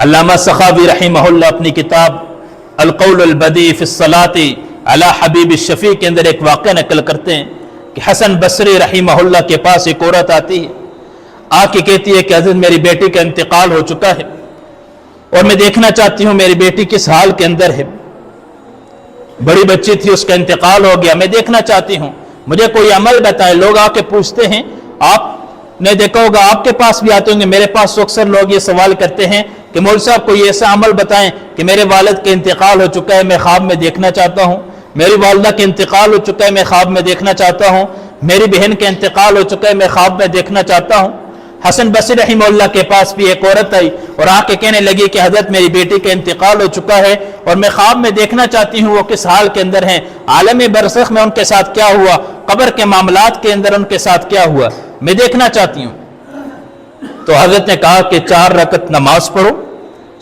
علامہ سخاوی رحمہ اللہ اپنی کتاب القول البدیع فی الصلاۃ علی حبیب الشفیع کے اندر ایک واقعہ نقل کرتے ہیں کہ حسن بصری رحمہ اللہ کے پاس ایک عورت آتی ہے، آ کے کہتی ہے کہ حضرت میری بیٹی کا انتقال ہو چکا ہے اور میں دیکھنا چاہتی ہوں میری بیٹی کس حال کے اندر ہے، بڑی بچی تھی اس کا انتقال ہو گیا، میں دیکھنا چاہتی ہوں، مجھے کوئی عمل بتائے۔ لوگ آ کے پوچھتے ہیں، آپ نے دیکھا ہوگا آپ کے پاس بھی آتے ہوں گے، میرے پاس اکثر لوگ یہ سوال کرتے ہیں کہ مولوی صاحب کوئی ایسا عمل بتائیں کہ میرے والد کا انتقال ہو چکا ہے، میں خواب میں دیکھنا چاہتا ہوں، میری والدہ کا انتقال ہو چکا ہے، میں خواب میں دیکھنا چاہتا ہوں، میری بہن کا انتقال ہو چکا ہے، میں خواب میں دیکھنا چاہتا ہوں۔ حسن بصری رحمہ اللہ کے پاس بھی ایک عورت آئی اور آ کے کہنے لگی کہ حضرت میری بیٹی کا انتقال ہو چکا ہے اور میں خواب میں دیکھنا چاہتی ہوں وہ کس حال کے اندر ہیں، عالم برزخ میں ان کے ساتھ کیا ہوا، قبر کے معاملات کے اندر ان کے ساتھ کیا ہوا، میں دیکھنا چاہتی ہوں۔ تو حضرت نے کہا کہ 4 رکعت نماز پڑھو،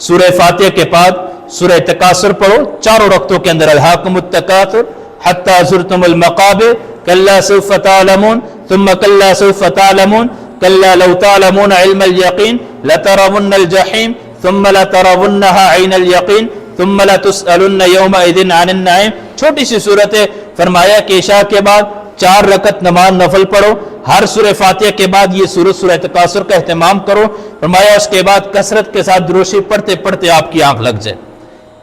سورہ فاتحہ کے بعد سورہ تکاثر پڑھو، 4 رکعتوں کے اندر الہاکم التکاثر حتی زرتم المقابر کلا سوف تعلمون ثم کلا سوف تعلمون کلا لو تعلمون علم الیقین لترون الجحیم ثم لترونها عین الیقین ثم لتسألن یومئذ عن النعیم۔ چھوٹی سی صورت ہے، فرمایا کہ عشاء کے بعد 4 رکعت نماز نفل پڑھو، ہر سورہ فاتحہ کے بعد یہ سورہ تکاثر کا اہتمام کرو، فرمایا اس کے بعد کثرت کے ساتھ دروشی پڑھتے پڑھتے آپ کی آنکھ لگ جائے،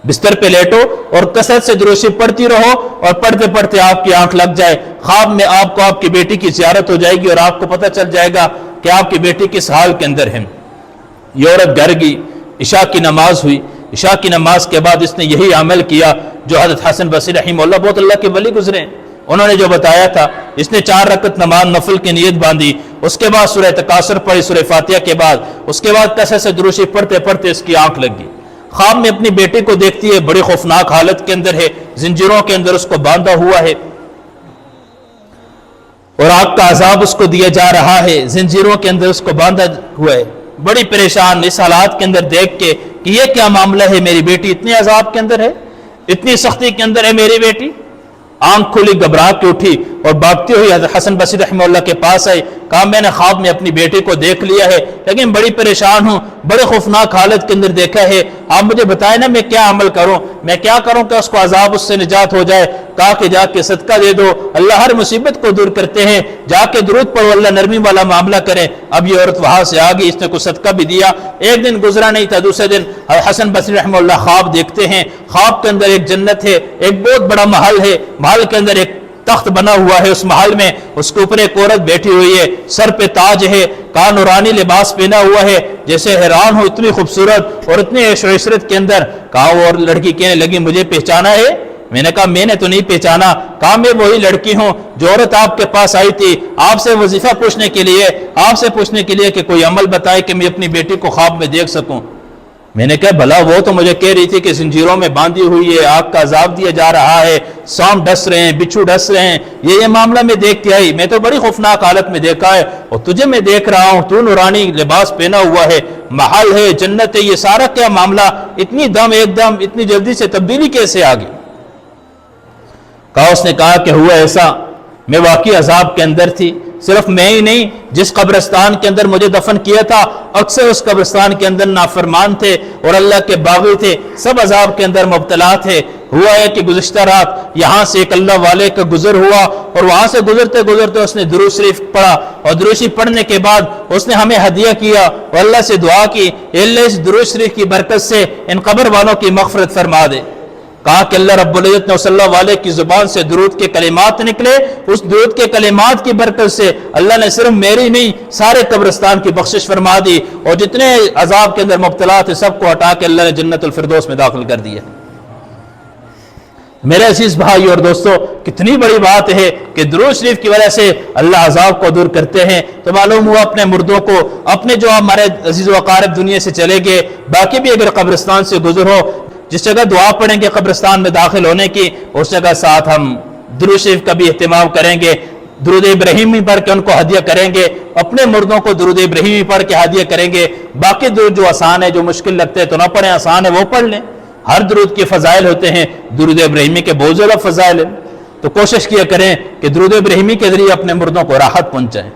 بستر پہ لیٹو اور کثرت سے دروشی پڑھتی رہو اور پڑھتے پڑھتے آپ کی آنکھ لگ جائے، خواب میں آپ کو آپ کی بیٹی کی زیارت ہو جائے گی اور آپ کو پتہ چل جائے گا کہ آپ کی بیٹی کس حال کے اندر ہے۔ یہ عورت گھر گئی، عشاء کی نماز ہوئی، عشاء کی نماز کے بعد اس نے یہی عمل کیا جو حضرت حسن بصری رحمہ اللہ، بہت اللہ کے ولی گزرے ہیں، انہوں نے جو بتایا تھا، اس نے 4 رکعت نماز نفل کی نیت باندھی، اس کے بعد سورہ تکاثر پڑھی سورہ فاتحہ کے بعد، اس کے بعد کثرت سے دروشی پڑھتے پڑھتے اس کی آنکھ لگ گئی، خواب میں اپنی بیٹی کو دیکھتی ہے، بڑی خوفناک حالت کے اندر ہے، زنجیروں کے اندر اس کو باندھا ہوا ہے اور آگ کا عذاب اس کو دیا جا رہا ہے، زنجیروں کے اندر اس کو باندھا ہوا ہے، بڑی پریشان اس حالات کے اندر دیکھ کے کہ یہ کیا معاملہ ہے، میری بیٹی اتنے عذاب کے اندر ہے، اتنی سختی کے اندر ہے میری بیٹی، آنکھ کھلی، گھبرا کے اٹھی اور بھاگتی ہوئی حضرت حسن بصری رحمہ اللہ کے پاس آئی، کہا میں نے خواب میں اپنی بیٹی کو دیکھ لیا ہے لیکن بڑی پریشان ہوں، بڑے خوفناک حالت کے اندر دیکھا ہے، آپ مجھے بتائیں نا میں کیا عمل کروں، میں کیا کروں کہ اس کو عذاب اس سے نجات ہو جائے۔ کہا کہ جا کے صدقہ دے دو، اللہ ہر مصیبت کو دور کرتے ہیں، جا کے درود پڑھو، اللہ نرمی والا معاملہ کرے۔ اب یہ عورت وہاں سے آ گئی، اس نے کوئی صدقہ بھی دیا، ایک دن گزرا نہیں تھا، دوسرے دن حسن بصری رحمہ اللہ خواب دیکھتے ہیں، خواب کے اندر ایک جنت ہے، ایک بہت بڑا محل ہے، محل کے اندر ایک تخت بنا ہوا ہے، اس محل میں اس کے اوپر ایک عورت بیٹھی ہوئی ہے، سر پہ تاج ہے، کا نورانی لباس پہنا ہوا ہے، جیسے حیران ہو اتنی خوبصورت اور اتنی عیش و عشرت کے اندر۔ کہا وہ لڑکی کہنے لگی مجھے پہچانا ہے؟ میں نے کہا میں نے تو نہیں پہچانا۔ کہا میں وہی لڑکی ہوں جو عورت آپ کے پاس آئی تھی آپ سے وظیفہ پوچھنے کے لیے، آپ سے پوچھنے کے لیے کہ کوئی عمل بتائے کہ میں اپنی بیٹی کو خواب میں دیکھ سکوں۔ میں نے کہا بھلا وہ تو مجھے کہہ رہی تھی کہ زنجیروں میں باندھی ہوئی ہے، آگ کا عذاب دیا جا رہا ہے، سانپ ڈس رہے ہیں، بچھو ڈس رہے ہیں، یہ معاملہ میں دیکھ کے آئی، میں تو بڑی خوفناک حالت میں دیکھا ہے اور تجھے میں دیکھ رہا ہوں، تو نورانی لباس پہنا ہوا ہے، محل ہے، جنت ہے، یہ سارا کیا معاملہ، اتنی دم ایک دم اتنی جلدی سے تبدیلی کیسے آ گئی؟ کہا اس نے کہا کہ ہوا ایسا، میں واقعی عذاب کے اندر تھی، صرف میں ہی نہیں، جس قبرستان کے اندر مجھے دفن کیا تھا اکثر اس قبرستان کے اندر نافرمان تھے اور اللہ کے باغی تھے، سب عذاب کے اندر مبتلا تھے۔ ہوا ہے کہ گزشتہ رات یہاں سے ایک اللہ والے کا گزر ہوا اور وہاں سے گزرتے گزرتے اس نے درود شریف پڑھا اور درود شریف پڑھنے کے بعد اس نے ہمیں ہدیہ کیا اور اللہ سے دعا کی اے اللہ اس درود شریف کی برکت سے ان قبر والوں کی مغفرت فرما دے۔ کہا کہ اللہ رب العزت نے صلی اللہ علیہ کی زبان سے درود کے کلمات نکلے، اس درود کے کلمات کی برکت سے اللہ نے صرف میری نہیں سارے قبرستان کی بخشش فرما دی اور جتنے عذاب کے اندر مبتلا تھے سب کو ہٹا کے اللہ نے جنت الفردوس میں داخل کر دیا۔ میرے عزیز بھائی اور دوستو، کتنی بڑی بات ہے کہ درود شریف کی وجہ سے اللہ عذاب کو دور کرتے ہیں۔ تو معلوم ہوا اپنے مردوں کو، اپنے جو ہمارے عزیز و اقارب دنیا سے چلے گئے، باقی بھی اگر قبرستان سے گزر ہو، جس جگہ دعا پڑھیں گے قبرستان میں داخل ہونے کی، اس جگہ ساتھ ہم درود شریف کا بھی اہتمام کریں گے، درود ابراہیمی پڑھ کے ان کو ہدیہ کریں گے، اپنے مردوں کو درود ابراہیمی پڑھ کے ہدیہ کریں گے۔ باقی درود جو آسان ہے، جو مشکل لگتے ہیں تو نہ پڑھیں، آسان ہے وہ پڑھ لیں۔ ہر درود کے فضائل ہوتے ہیں، درود ابراہیمی کے بہت زیادہ فضائل ہیں، تو کوشش کیا کریں کہ درود ابراہیمی کے ذریعے اپنے مردوں کو راحت پہنچائیں۔